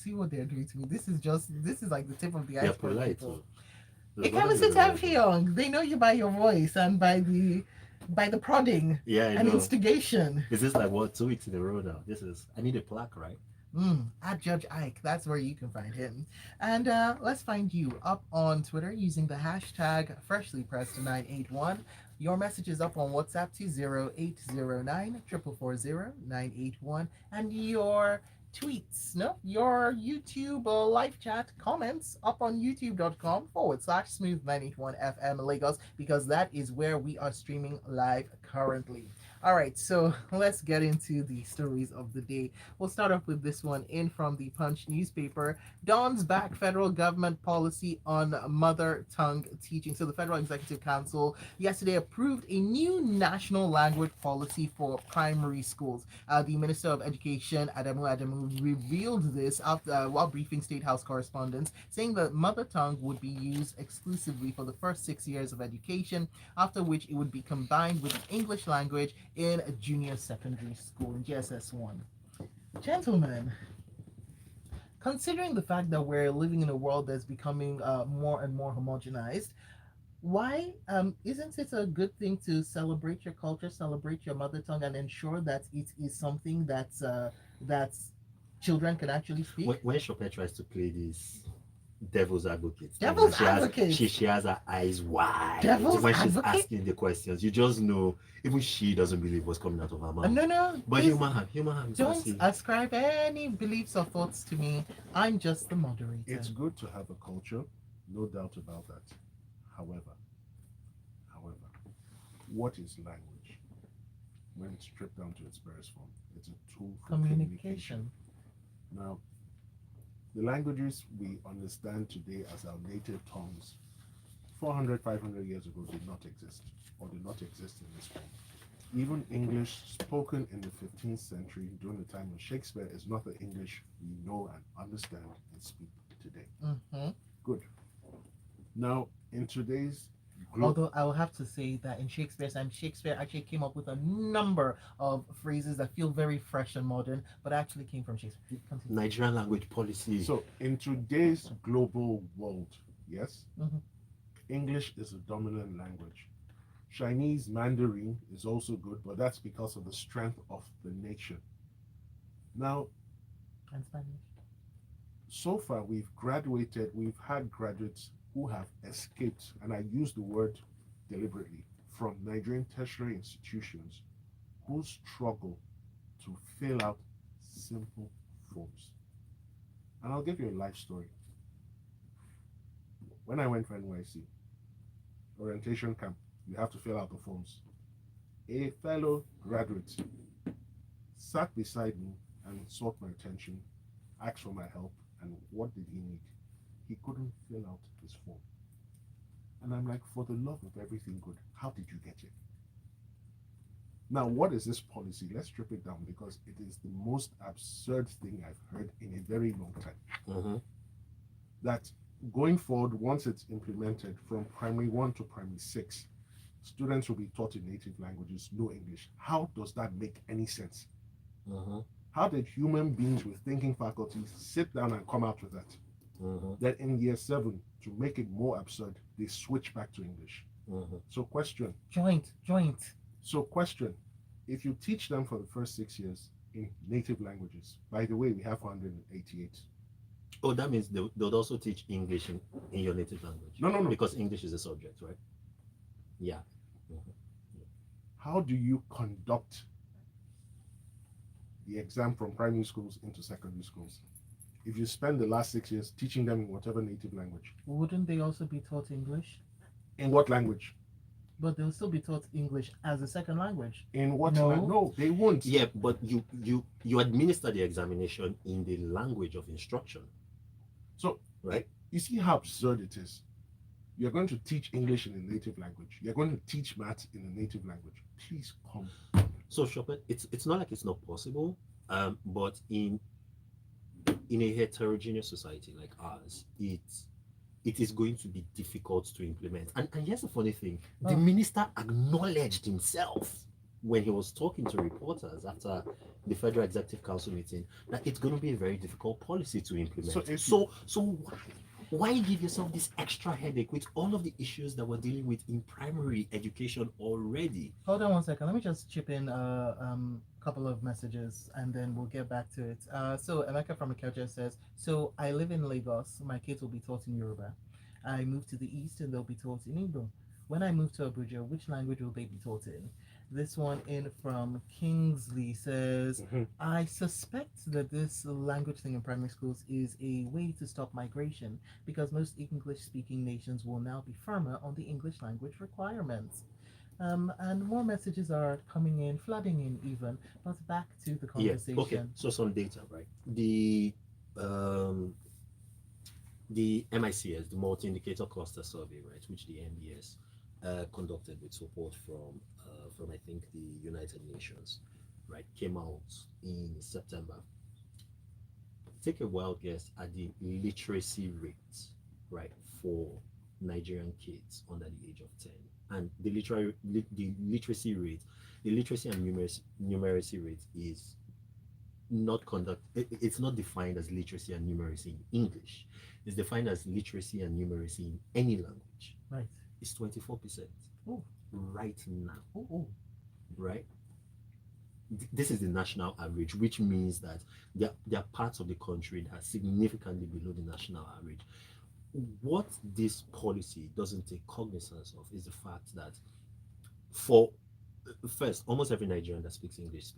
see what they're doing to me. This is like the tip of the They're iceberg, polite people. too. There's nothing to Ikemesit be worried about. Effiong. They know you by your voice and by the prodding Yeah, I and know. instigation. Is this like what 2 weeks in a row now? This is I need a plaque, right? At Judge Ike. That's where you can find him. And let's find you up on Twitter using the hashtag FreshlyPressed981. Your message is up on WhatsApp to 0809 440 and your tweets, no, your YouTube live chat comments up on youtube.com/smooth981 FM Lagos, because that is where we are streaming live currently. All right, so let's get into the stories of the day. We'll start off with this one in from the Punch newspaper. Dawn's back federal government policy on mother tongue teaching. So the Federal Executive Council yesterday approved a new national language policy for primary schools. The Minister of Education, Adamu, revealed this after while briefing State House correspondents, saying that mother tongue would be used exclusively for the first 6 years of education, after which it would be combined with the English language in a junior secondary school in GSS1. Gentlemen, considering the fact that we're living in a world that's becoming more and more homogenized, why isn't it a good thing to celebrate your culture, celebrate your mother tongue, and ensure that it is something that's children can actually speak? When Chopin tries to play this devil's advocate thing, and Devil's advocate. she has her eyes wide Devil's when she's advocate? asking the questions. You just know even she doesn't believe what's coming out of her mouth. No, But please human hand is don't messy. ascribe any beliefs or thoughts to me. I'm just the moderator. It's good to have a culture, no doubt about that. However, what is language? When it's stripped down to its barest form, it's a tool for communication. Now, the languages we understand today as our native tongues 400, 500 years ago did not exist, or did not exist in this form. Even English spoken in the 15th century during the time of Shakespeare is not the English we know and understand and speak today. Mm-hmm. Good. Now, in today's Although I will have to say that in Shakespeare's time, Shakespeare actually came up with a number of phrases that feel very fresh and modern, but actually came from Shakespeare. Continue. Nigerian language policy. So, in today's global world, yes, Mhm. English is a dominant language. Chinese Mandarin is also good, but that's because of the strength of the nation. Now, And Spanish. so far we've had graduates who have escaped, and I use the word deliberately, from Nigerian tertiary institutions who struggle to fill out simple forms. And I'll give you a life story. When I went for NYC, orientation camp, you have to fill out the forms. A fellow graduate sat beside me and sought my attention, asked for my help, and what did he need? He couldn't fill out his form. And I'm like, for the love of everything good, how did you get it? Now, what is this policy? Let's strip it down, because it is the most absurd thing I've heard in a very long time. Mm-hmm. That going forward, once it's implemented from primary 1 to primary 6, students will be taught in native languages, no English. How does that make any sense? Mm-hmm. How did human beings with thinking faculties sit down and come out with that? Mm-hmm. That in year 7, to make it more absurd, they switch back to English. Mm-hmm. So question. Joint. Question. If you teach them for the first 6 years in native languages, by the way, we have 188. Oh, that means they'll also teach English in your native language. No. Because English is a subject, right? Yeah. Mm-hmm. How do you conduct the exam from primary schools into secondary schools if you spend the last 6 years teaching them in whatever native language? Wouldn't they also be taught English? In what language? But they'll still be taught English as a second language. In what No. No, they won't. Yeah, but you administer the examination in the language of instruction. So, right? You see how absurd it is. You're going to teach English in a native language. You're going to teach maths in a native language. Please come. So, Chopin, it's not like it's not possible, but in a heterogeneous society like ours, it is going to be difficult to implement. And here's the funny thing: the minister acknowledged himself when he was talking to reporters after the Federal Executive Council meeting, that it's going to be a very difficult policy to implement. So if So why give yourself this extra headache with all of the issues that we're dealing with in primary education already? Hold on one second. Let me just chip in a couple of messages and then we'll get back to it. So Emeka from Ikeja says, so I live in Lagos. My kids will be taught in Yoruba. I move to the east and they'll be taught in Igbo. When I move to Abuja, which language will they be taught in? This one in from Kingsley says, Mhm. I suspect that this language thing in primary schools is a way to stop migration because most English speaking nations will now be firmer on the English language requirements. And more messages are coming in, flooding in even. But back to the Yeah. Okay. conversation. So some data, right? Um, the MICS, the Multi-Indicator Cluster Survey, right, which the MBS conducted with support from I think the United Nations, right, came out in September. Take a wild guess at the literacy rate, right, for Nigerian kids under the age of 10. And the literacy rate, the literacy and numeracy rate is not it's not defined as literacy and numeracy in English. It's defined as literacy and numeracy in any language. Right. It's 24% Oh, right now, oh. right? This is the national average, which means that there are parts of the country that are significantly below the national average. What this policy doesn't take cognizance of is the fact that for first, almost every Nigerian that speaks English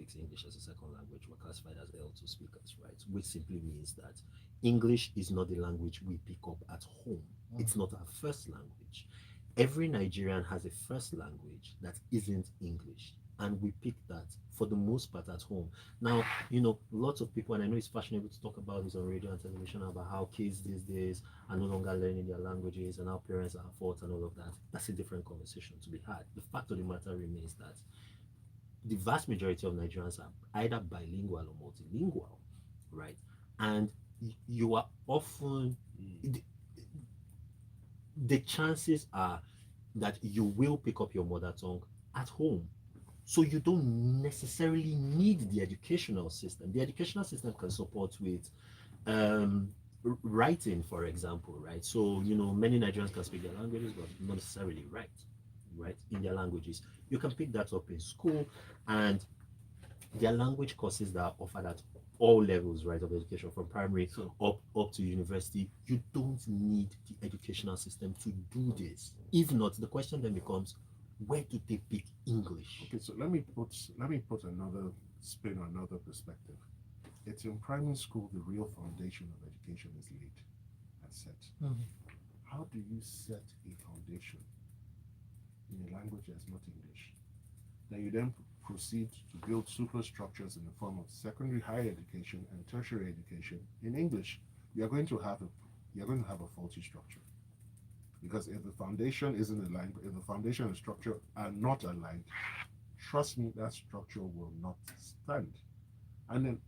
as a second language. We're classified as L2 speakers, right? Which simply means that English is not the language we pick up at home. It's not our first language. Every Nigerian has a first language that isn't English, and we pick that for the most part at home. Now, lots of people, and I know it's fashionable to talk about this on radio and television about how kids these days are no longer learning their languages and how parents are at fault and all of that. That's a different conversation to be had. The fact of the matter remains that the vast majority of Nigerians are either bilingual or multilingual, right? And you are often the chances are that you will pick up your mother tongue at home. So you don't necessarily need the educational system. The educational system can support with writing, for example, right? So, many Nigerians can speak their languages, but not necessarily write, right, in their languages. You can pick that up in school, and there are language courses that are offered at all levels, right, of education, from primary up to university. You don't need the educational system to do this. If not, the question then becomes, where do they pick English? Okay, so let me put another spin or another perspective. It's in primary school the real foundation of education is laid and set. Mhm. How do you set a foundation in a language that's not English? Then you then proceed to build superstructures in the form of secondary higher education and tertiary education in English. You're going to have a faulty structure. Because if the foundation isn't aligned, if the foundation and structure are not aligned, trust me, that structure will not stand. And then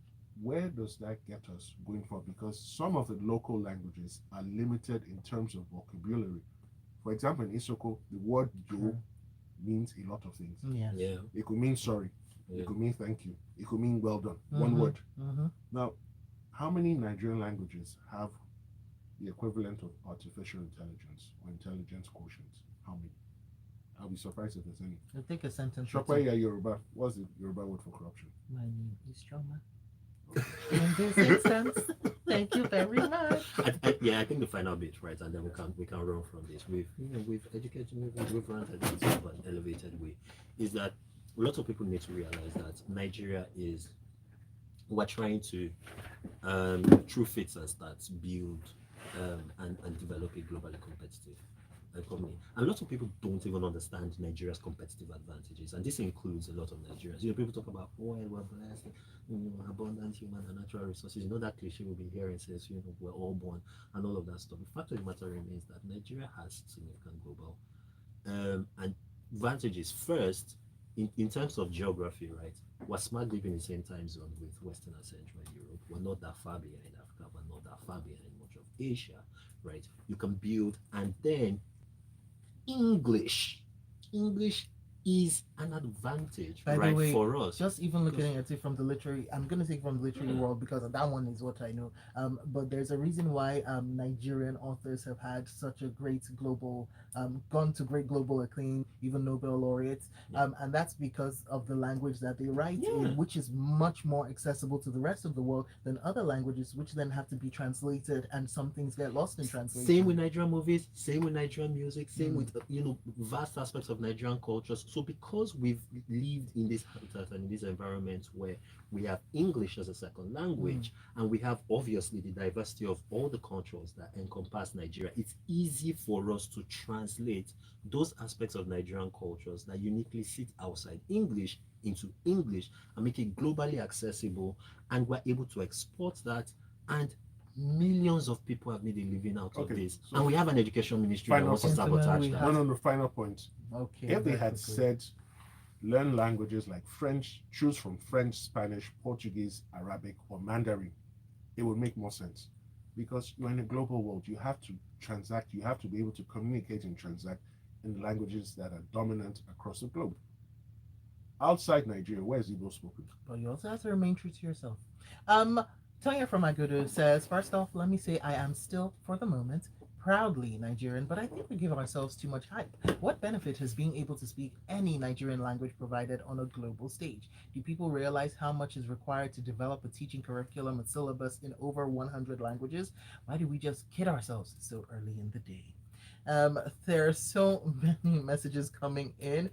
where does that get us going forward? Because some of the local languages are limited in terms of vocabulary. For example, in Isoko, the word do means a lot of things. Yes. Yeah. It could mean sorry. Yeah. It could mean thank you. It could mean well done. One word. Mm-hmm. Now, how many Nigerian languages have the equivalent of artificial intelligence or intelligence quotient? How many? I'll be surprised if there's any. I think a sentence. or two. Shopaya Yoruba. What's the Yoruba word for corruption? My name is Choma. In this instance, thank you very much. I think the final bit, right, and then we can run from this. We've educated, we've ranted in sort of an elevated way. Is that a lot of people need to realize that Nigeria is we're trying to through fits and starts build and develop a globally competitive economy. And lots of people don't even understand Nigeria's competitive advantages, and this includes a lot of Nigerians. People talk about oil, we're blessed, abundant human and natural resources. That cliche we've been hearing since we're all born and all of that stuff. The fact of the matter remains that Nigeria has significant global advantages. First, in terms of geography, right? We're smart living in the same time zone with Western and Central Europe. We're not that far behind Africa. We're not that far behind much of Asia, right? You can build, and then English is an advantage, By the right, way, for us. just even Because looking at it from the literary, I'm gonna take from the literary yeah, world because that one is what I know. But there's a reason why Nigerian authors have had such a great global, gone to great global acclaim, even Nobel laureates. yeah, And that's because of the language that they write yeah. in, which is much more accessible to the rest of the world than other languages, which then have to be translated, and some things get lost in Same with translation. Nigerian movies, same with Nigerian music, same Mm. with vast aspects of Nigerian cultures. So because we've lived in this habitat and in this environment where we have English as a second Mm. language, and we have obviously the diversity of all the cultures that encompass Nigeria, it's easy for us to translate those aspects of Nigerian cultures that uniquely sit outside English into English and make it globally accessible, and we're able to export that, and millions of people have made a living out of Okay, this. so And we have an education ministry that final wants to point. Gentlemen, sabotage we that. No, have no, no. Final point. okay. If they Very had quickly. said learn languages like French, choose from French, Spanish, Portuguese, Arabic, or Mandarin, it would make more sense. Because you're in a global world, you have to transact, you have to be able to communicate and transact in languages that are dominant across the globe. Outside Nigeria, where is Igbo spoken? But you also have to remain true to yourself. Um, Tanya from Agudu says, first off, let me say I am still, for the moment, proudly Nigerian, but I think we give ourselves too much hype. What benefit has being able to speak any Nigerian language provided on a global stage? Do people realize how much is required to develop a teaching curriculum and syllabus in over 100 languages? Why do we just kid ourselves so early in the day? There are so many messages coming in.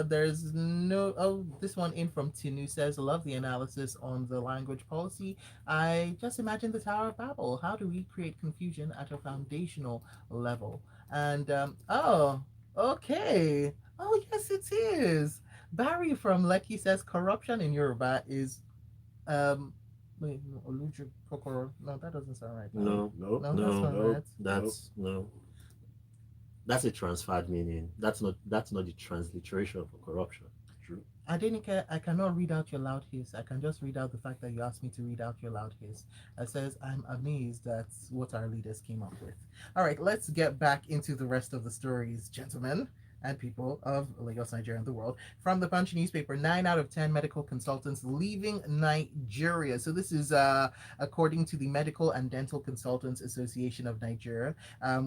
There's no, oh, this one in from Tinu says, love the analysis on the language policy. I just imagine the Tower of Babel. How do we create confusion at a foundational level? And, oh, okay. Oh, yes, it is. Barry from Lekki says, corruption in Yoruba is, wait, no, Oluju Kokoro. No, that doesn't sound right. No, No, no, No, that's no, not no, right. no. that's no. That's a transferred meaning. That's not the transliteration for corruption. True. Adenike, I cannot read out your loud hiss. I can just read out the fact that you asked me to read out your loud hiss. It says, I'm amazed at what our leaders came up with. All right, let's get back into the rest of the stories, gentlemen and people of Lagos, Nigeria, and the world. From the Punch newspaper, 9 out of 10 medical consultants leaving Nigeria. So this is according to the Medical and Dental Consultants Association of Nigeria,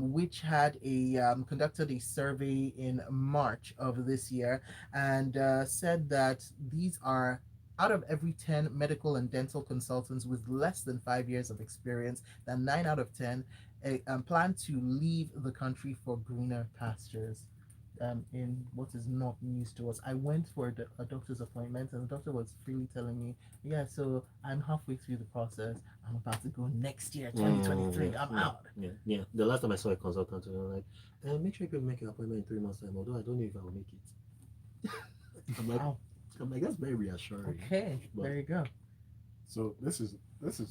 which had a conducted a survey in March of this year, and said that these are out of every 10 medical and dental consultants with less than 5 years of experience, that 9 out of 10 plan to leave the country for greener pastures. In what is not news to us. I went for a doctor's appointment, and the doctor was freely telling me, yeah, so I'm halfway through the process. I'm about to go next year, Yeah, 2023. I'm yeah, out. yeah, yeah. The last time I saw a consultant, they were like, make sure you make an appointment in 3 months' time, although I don't know if I will make it. I'm like, Wow. I'm like, that's very reassuring. Okay, But there you go. So this is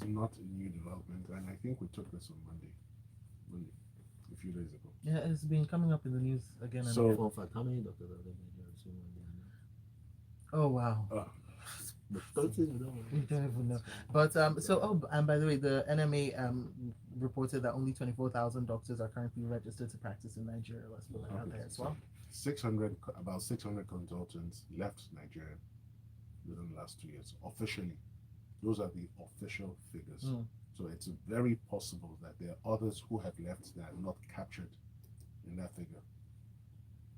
not a new development, and I think we took this on Monday, a few days ago. Yeah, it's been coming up in the news again and So- again. fun fact, how many doctors are there in Nigeria? So one day Oh wow. Uh, but 30, we don't We don't even know. But so and by the way, the NMA reported that only 24,000 doctors are currently registered to practice in Nigeria. Let's put that out there as well. 600, about 600 consultants left Nigeria within the last 2 years officially. Those are the official figures. Mm. So it's very possible that there are others who have left that are not captured in that figure.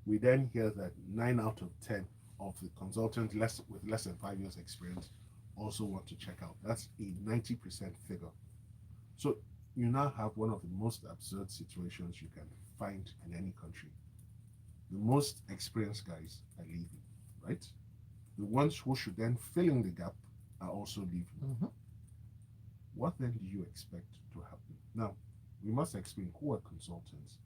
We then hear that 9 out of 10 of the consultants with less than 5 years experience also want to check out. That's a 90% figure. So you now have one of the most absurd situations you can find in any country. The most experienced guys are leaving, right? The ones who should then fill in the gap are also leaving. Mm-hmm. What then do you expect to happen? Now, we must explain who are consultants.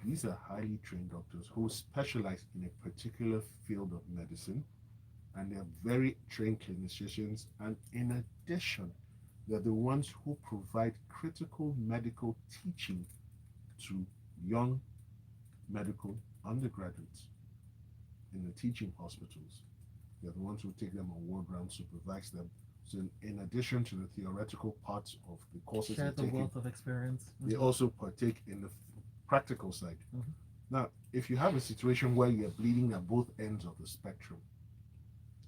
These are highly trained doctors who specialize in a particular field of medicine, and they're very trained clinicians. And in addition, they're the ones who provide critical medical teaching to young medical undergraduates in the teaching hospitals. They're the ones who take them on ward rounds, supervise them. So in addition to the theoretical parts of the courses Share they're the taking, wealth of experience. they also partake in the practical side. Mhm. Now, if you have a situation where you're bleeding at both ends of the spectrum,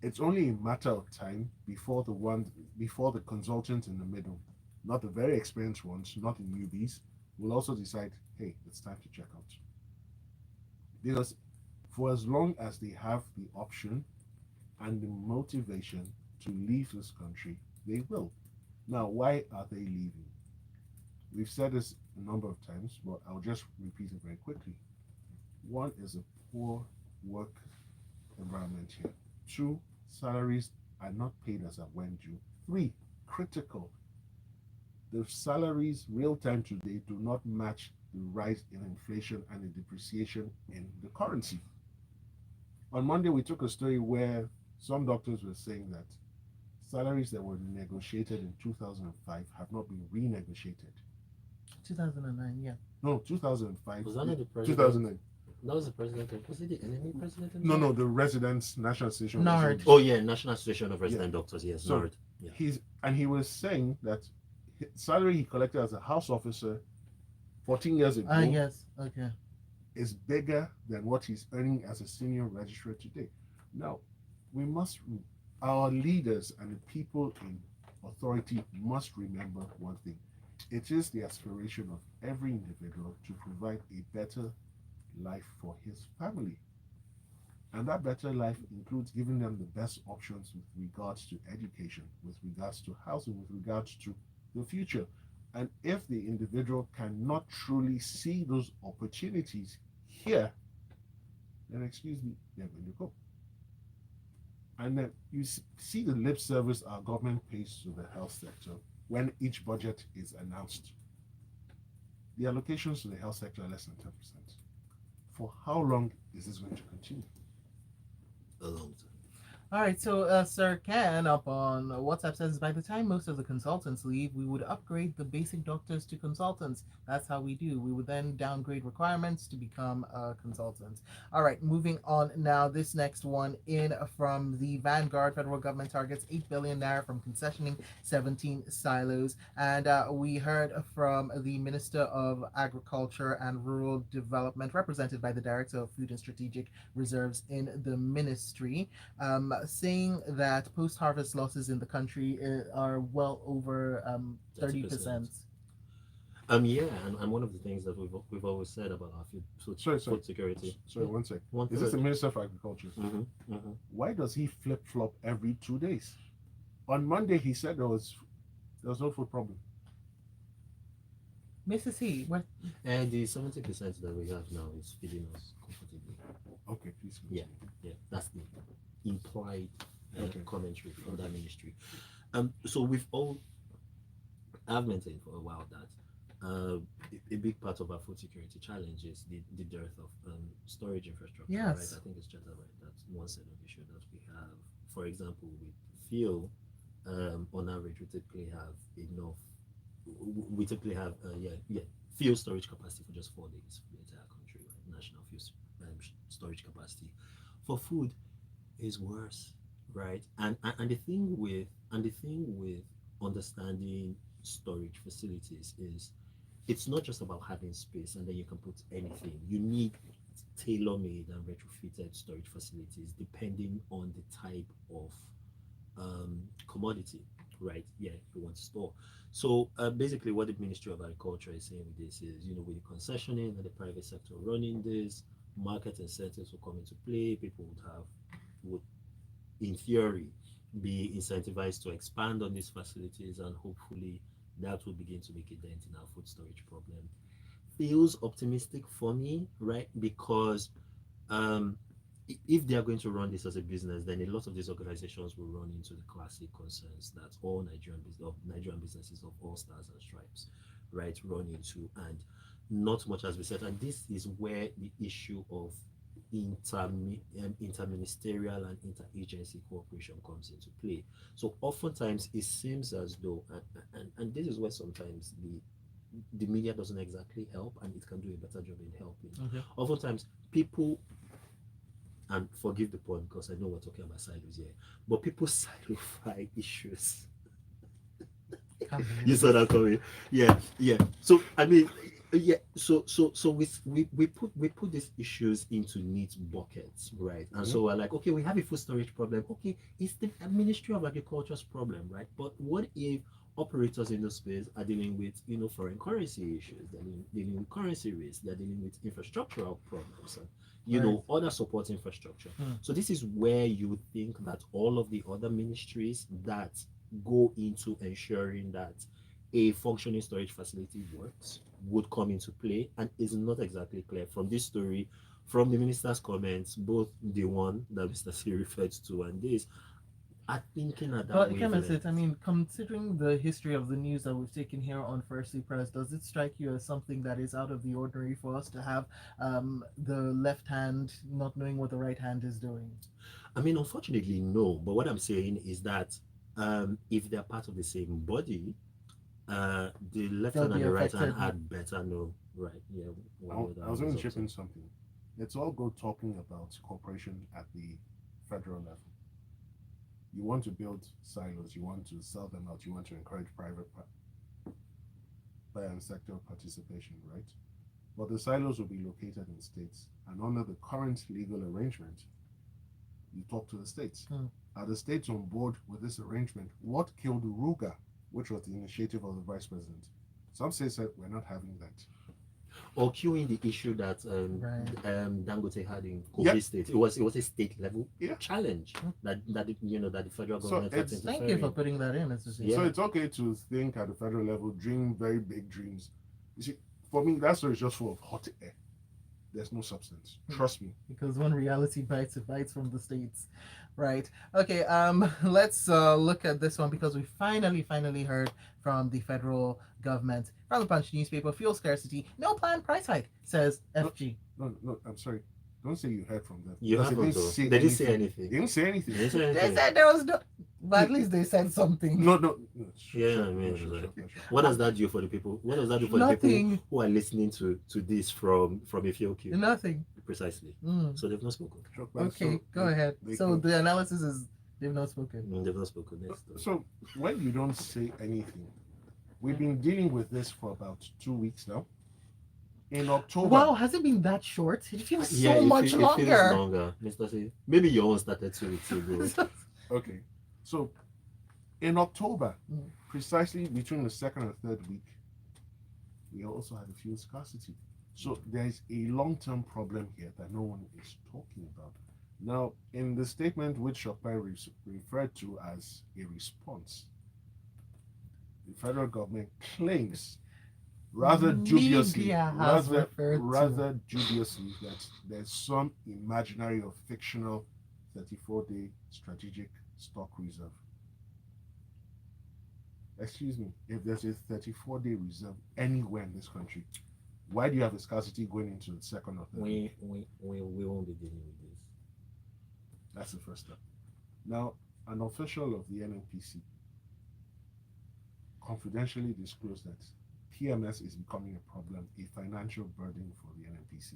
it's only a matter of time before the consultant in the middle, not the very experienced ones, not the newbies, will also decide, hey, it's time to check out. Because for as long as they have the option and the motivation to leave this country, they will. Now, why are they leaving? We've said this a number of times, but I'll just repeat it very quickly. One is a poor work environment here. Two, salaries are not paid as at when due. Three, critical. The salaries real time today do not match the rise in inflation and the depreciation in the currency. On Monday, we took a story where some doctors were saying that salaries that were negotiated in 2005 have not been renegotiated. 2009, yeah. No, 2005. Was that not the president? 2009. That was the president. Was it the enemy president? No, the Residents National Association. NARD. Oh yeah, National Association of Resident Doctors. Yes, So, NARD. Yeah. He was saying that salary he collected as a house officer 14 years ago Yes, okay. is bigger than what he's earning as a senior registrar today. Now, our leaders and the people in authority must remember one thing. It is the aspiration of every individual to provide a better life for his family. And that better life includes giving them the best options with regards to education, with regards to housing, with regards to the future. And if the individual cannot truly see those opportunities here, then excuse me, they're going to go. And then you see the lip service our government pays to the health sector when each budget is announced. The allocations to the health sector are less than 10%. For how long is this going to continue? A long time. All right, so Sir Ken up on WhatsApp says, by the time most of the consultants leave, we would upgrade the basic doctors to consultants. That's how we do. We would then downgrade requirements to become consultants. All right, moving on now. This next one in from the Vanguard. Federal government targets 8 billion naira from concessioning 17 silos. And we heard from the Minister of Agriculture and Rural Development, represented by the Director of Food and Strategic Reserves in the ministry, saying that post-harvest losses in the country are well over 30%. Yeah, and one of the things that we've always said about our food security. Sorry, one sec. One Is this the third. Minister of Agriculture? Why does he flip-flop every 2 days? On Monday, he said there was no food problem. Mrs. C, what? And the 70% that we have now is feeding us comfortably. Okay, please continue. Yeah, that's the implied Okay. commentary from that ministry. So I've maintained for a while that a big part of our food security challenge is the dearth of storage infrastructure. Yes. Right? I think it's just right. That's one set of issue that we have. For example, with fuel, on average, we typically have enough. We typically have fuel storage capacity for just 4 days for the entire country. Right? National fuel storage capacity. For food, is worse, right? And the thing with understanding storage facilities is it's not just about having space and then you can put anything. You need tailor-made and retrofitted storage facilities depending on the type of commodity, right? Yeah, you want to store. So basically, what the Ministry of Agriculture is saying with this is, with the concessioning and the private sector running this, market incentives will come into play. People would, in theory, be incentivized to expand on these facilities, and hopefully that will begin to make a dent in our food storage problem. Feels optimistic for me, right? Because if they are going to run this as a business, then a lot of these organizations will run into the classic concerns that all Nigerian businesses of all stars and stripes, right, run into, and not much has been said. And this is where the issue of interministerial and interagency cooperation comes into play. So oftentimes it seems as though, and this is where sometimes the media doesn't exactly help, and it can do a better job in helping. Okay. Oftentimes people, and forgive the pun because I know we're talking about silos here, but people silify issues. You saw that coming. Yeah. So I mean, Yeah, so we put these issues into neat buckets, right? And so we're like, okay, we have a food storage problem. Okay, it's the Ministry of Agriculture's problem, right? But what if operators in the space are dealing with, foreign currency issues, they're dealing with currency risk, they're dealing with infrastructural problems, and Right. other support infrastructure. Hmm. So this is where you would think that all of the other ministries that go into ensuring that a functioning storage facility works would come into play, and is not exactly clear from this story, from the minister's comments, both the one that Mr. C referred to and this, are thinking at that But Ikemesit, wavelength. I mean, considering the history of the news that we've taken here on Firstly Press, does it strike you as something that is out of the ordinary for us to have the left hand not knowing what the right hand is doing? I mean, unfortunately, no. But what I'm saying is that if they're part of the same body, the left They'll hand be and the right hand affected. had better know, right? Yeah, what I was going to chip results in are. something. Let's all go talking about cooperation at the federal level. You want to build silos, you want to sell them out, you want to encourage private sector participation, right? But the silos will be located in states, and under the current legal arrangement, you talk to the states. Are the states on board with this arrangement? What killed Ruga, which was the initiative of the vice president? Some states said we're not having that. Or queuing the issue that Right. Dangote had in Kogi Yep. State. It was a state level Yeah. challenge that the federal So government had to it's- Thank interfere you for in. putting that in, Mr. C. Yeah. So it's okay to think at the federal level, dream very big dreams. You see, for me, that story is just full of hot air. There's no substance. Trust me. Because when reality bites, it bites from the states, right? Okay, let's look at this one because we finally heard from the federal government, from the Punch newspaper. Fuel scarcity, no planned price hike, says FG. No, I'm sorry. Don't say you heard from them. You because haven't, though. They didn't say anything. They didn't say anything. They didn't say They anything. said there was no, but at least they said something. No. Yeah, I mean, what does that do for the people? What does that do for the people Nothing. who are listening to this from Ethiopia? Nothing. Precisely. Mm. So they've not spoken. Okay, go ahead. So the analysis is they've not spoken. They've not spoken. So when you don't say anything, we've been dealing with this for about 2 weeks now. In October. Wow, has it been that short? It feels Yeah, so much it feels longer. longer, Mr. C. Maybe your own started 2 weeks ago. Okay, so in October, Mm. precisely between the second and third week, we also had a fuel scarcity. So there's a long-term problem here that no one is talking about. Now, in the statement which Sope referred to as a response, the federal government claims rather dubiously Media has referred rather dubiously that there's some imaginary or fictional 34-day strategic stock reserve. Excuse me, if there's a 34-day reserve anywhere in this country, why do you have a scarcity going into the second or third we week? won't be dealing with this. That's the first step. Now, an official of the NNPC confidentially disclosed that PMS is becoming a problem, a financial burden for the NNPC.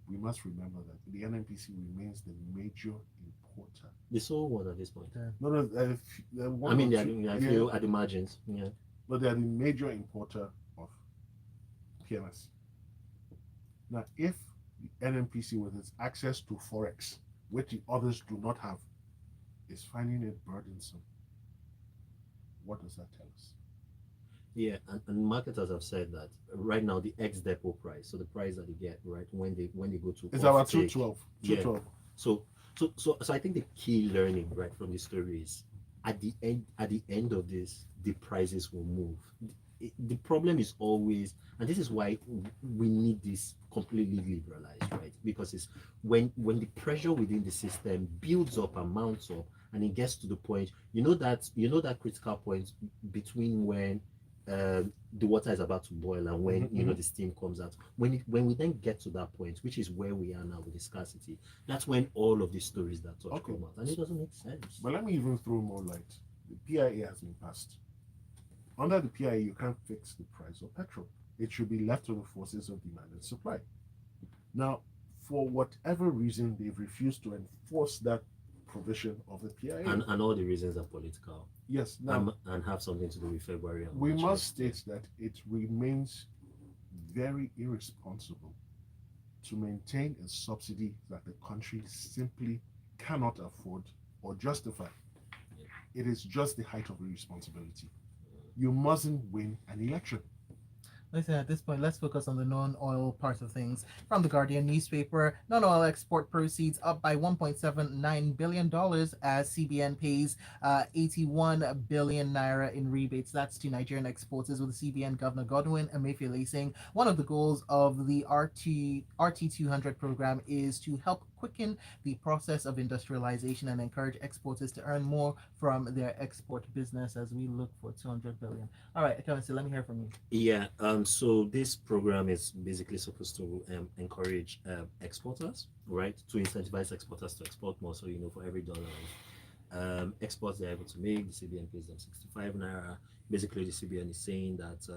We must remember that the NNPC remains the major importer. The sole one at this point. No, I mean, I feel at the margins. Yeah. But they are the major importer of PMS. Now, if the NNPC, with its access to Forex, which the others do not have, is finding it burdensome, what does that tell us? Yeah, and marketers have said that right now the ex depot price, so the price that they get right when they go to It's about offtake, 212. Yeah. 212. So I think the key learning right from the story is at the end of this, the prices will move. The problem is always, and this is why we need this completely liberalized, right? Because it's when the pressure within the system builds up and mounts up, and it gets to the point, that critical point between when the water is about to boil and when the steam comes out. When we then get to that point, which is where we are now with the scarcity, that's when all of these stories that touch come out, and it doesn't make sense. But let me even throw more light. The PIA has been passed. Under the PIA, you can't fix the price of petrol. It should be left to the forces of demand and supply. Now, for whatever reason, they've refused to enforce that provision of the PIA. And all the reasons are political. Yes, now and have something to do with February. And we March must state that it remains very irresponsible to maintain a subsidy that the country simply cannot afford or justify. It is just the height of irresponsibility. You mustn't win an election. Listen, at this point, let's focus on the non-oil part of things. From the Guardian newspaper, non-oil export proceeds up by $1.79 billion as CBN pays 81 billion naira in rebates. That's to Nigerian exporters, with the CBN Governor Godwin Emefiele saying one of the goals of the RT 200 program is to help quicken the process of industrialization and encourage exporters to earn more from their export business as we look for 200 billion. All right, Kevin, so let me hear from you. Yeah, so this program is basically supposed to encourage exporters, right? To incentivize exporters to export more. So, for every dollar of exports they're able to make, the CBN pays them 65 naira. Basically, the CBN is saying that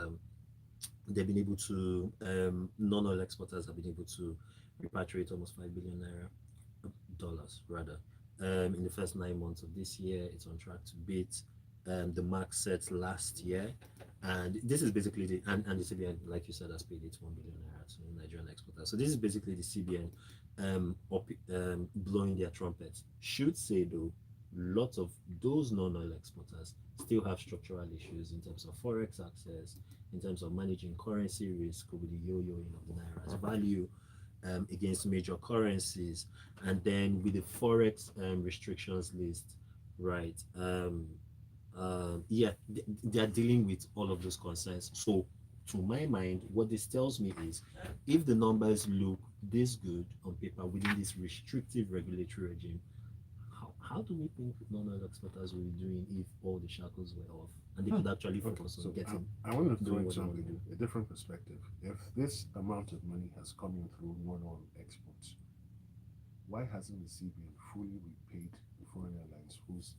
they've been able to, non-oil exporters have been able to repatriate almost 5 billion naira dollars rather. In the first 9 months of this year, it's on track to beat the mark set last year. And this is basically and the CBN, like you said, has paid 81 billion naira to Nigerian exporters. So this is basically the CBN blowing their trumpets. Should say though, lots of those non-oil exporters still have structural issues in terms of forex access, in terms of managing currency risk with the yo-yoing of the naira's value against major currencies, and then with the forex restrictions list, right? They are dealing with all of those concerns. So, to my mind, what this tells me is if the numbers look this good on paper within this restrictive regulatory regime, how do we think non-oil exporters will be doing if all the shackles were off and they could actually focus on getting? I want to throw doing in what they want to something, do. a different perspective. If this amount of money has come in through non-oil exports, why hasn't the CBN fully repaid the foreign airlines whose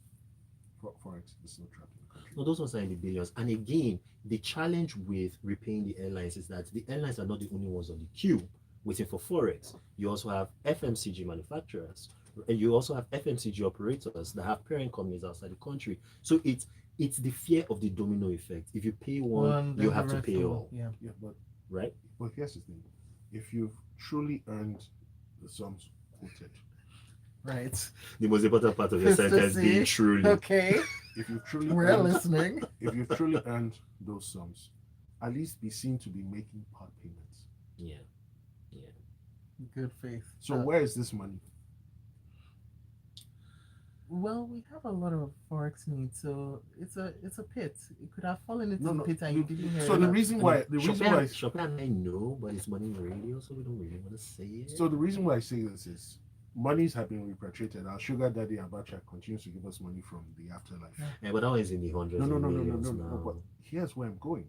forex is still trapped in the country? No, those ones are in the billions. And again, the challenge with repaying the airlines is that the airlines are not the only ones on the queue waiting for forex. You also have FMCG manufacturers, and you also have FMCG operators that have parent companies outside the country. So it's the fear of the domino effect. If you pay one, you have to pay all. Yeah. Yeah, but Right? here's the thing: if you've truly earned the sums quoted, Right. The most important part of your sentence being truly. Okay. if you've truly We're earned, listening. if you've truly earned those sums, at least be seen to be making part payments. Yeah. Good faith. So where is this money? Well, we have a lot of forex needs, so it's a pit. It could have fallen into No, the no, pit, and you didn't hear So it. the reason why Shopee and I know, but it's money in the radio, so we don't really want to say it. So the reason why I say this is monies have been repatriated. Our sugar daddy Abacha continues to give us money from the afterlife. Yeah, but that one is in the hundreds No, of no. millions now. But here's where I'm going.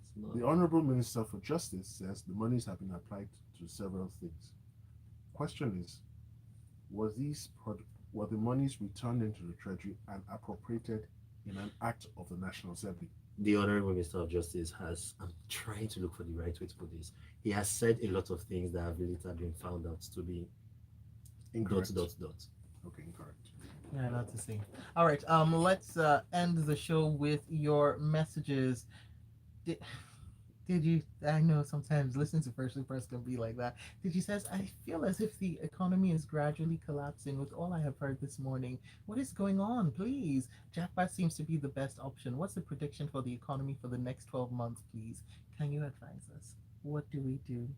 It's not. The Honorable Minister for Justice says the monies have been applied to several things. Question is, were the monies returned into the Treasury and appropriated in an act of the National Assembly? The Honorable Minister of Justice has, I'm trying to look for the right way to put this. He has said a lot of things that have later been found out to be Incorrect. dot. Okay, incorrect. Yeah, not to see. All right. Let's end the show with your messages. Did you? I know sometimes listening to Freshly Pressed can be like that. Did you says I feel as if the economy is gradually collapsing with all I have heard this morning. What is going on? Please, jackpot seems to be the best option. What's the prediction for the economy for the next 12 months? Please, can you advise us? What do we do?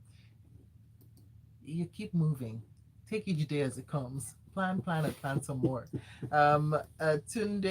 You keep moving. Take each day as it comes. Plan, and plan some more. Tunde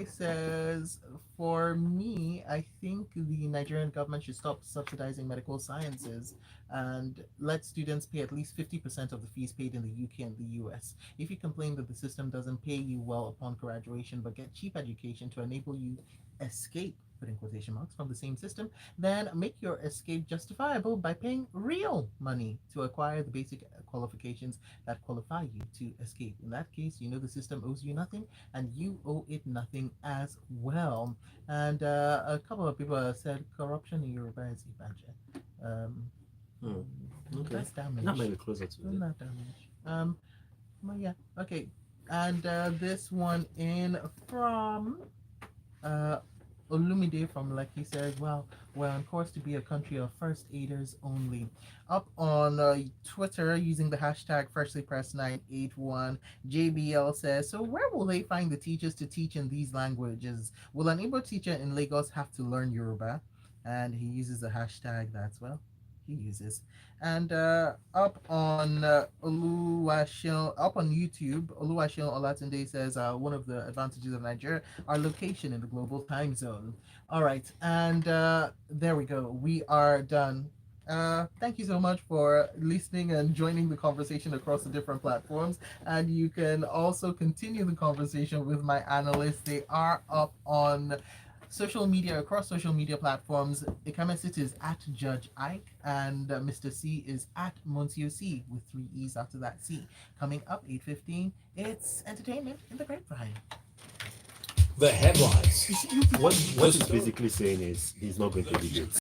says, for me, I think the Nigerian government should stop subsidizing medical sciences and let students pay at least 50% of the fees paid in the UK and the US. If you complain that the system doesn't pay you well upon graduation but get cheap education to enable you escape, putting quotation marks, from the same system, then make your escape justifiable by paying real money to acquire the basic qualifications that qualify you to escape. In that case, you know the system owes you nothing and you owe it nothing as well. And a couple of people said corruption in Yoruba is Ibaje. Okay. That's damage. That might be closer to it. Not damage. Well, yeah, okay. And this one in from Olumide from Lucky says, well, we're on course to be a country of first aiders only. Up on Twitter using the hashtag FreshlyPressed981, JBL says, so where will they find the teachers to teach in these languages? Will an Igbo teacher in Lagos have to learn Yoruba? And he uses a hashtag that's, well, he uses. And up on up on YouTube, Oluwaseun Olatunde says one of the advantages of Nigeria, our location in the global time zone. All right, and there we go. We are done. Thank you so much for listening and joining the conversation across the different platforms. And you can also continue the conversation with my analysts. They are up on social media, across social media platforms. Ikemesit is at Judge Ike, and Mr. C is at Monsieur C with three E's after that C. Coming up 8:15, it's entertainment in the grapevine. The headlines. What he's basically saying is he's not going to debate.